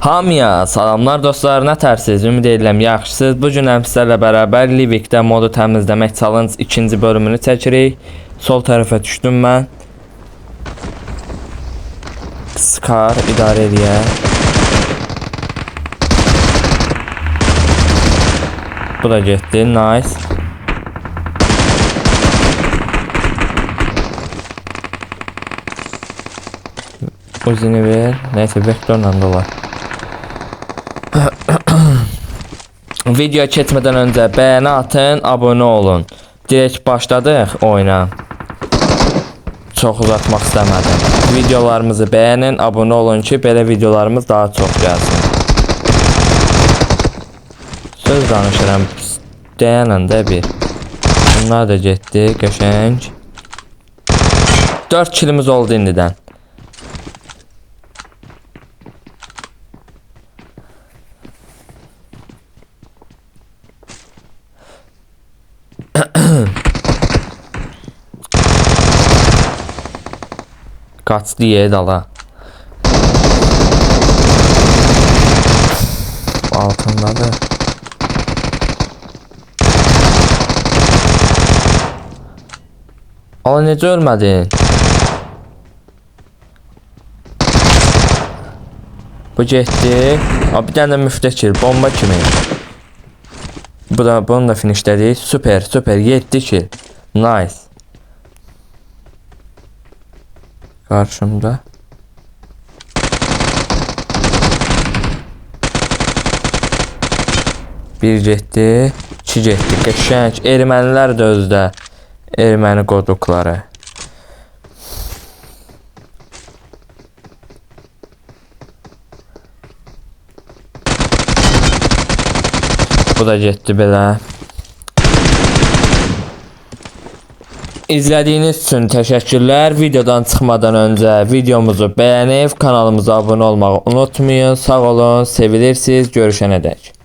Hamıya salamlar dostlar, nə tərsiz? Ümid edirəm yaxşısınız. Bu gün sizlərlə bərabər Livikdə modu təmizləmək challenge ikinci bölümünü çəkirik. Sol tərəfə düşdüm mən. Scar idarə ediyə. Bu da getdi, nice. Uzini ver. Neyse vektorla dolar. Video keçmədən öncə bəyəni atın, abunə olun. Direkt başladıq oyuna. Çox uzatmaq istəmədim. Videolarımızı bəyənin, abunə olun ki, belə videolarımız daha çox gəlsin. Söz danışıram. Dayanın da bir. Bunlar da getdi, qəşəng. 4 kilimiz oldu indidən. Kaçtı dala. Altındadır. Ala necə ölmədin? Bu getdi. Bir dənə müftəkir bomba kimi. Bunu da finishlədik. Süper 7 kill. Nice. Karşımda. Bir getdi, 2 getdi. Qəşəng. Ermənilər də özdə. Erməni qoduqları. Bu da getdi belə. İzlədiyiniz üçün təşəkkürlər. Videodan çıxmadan öncə videomuzu bəyənib kanalımıza abunə olmağı unutmayın. Sağ olun, sevilirsiniz. Görüşənədək.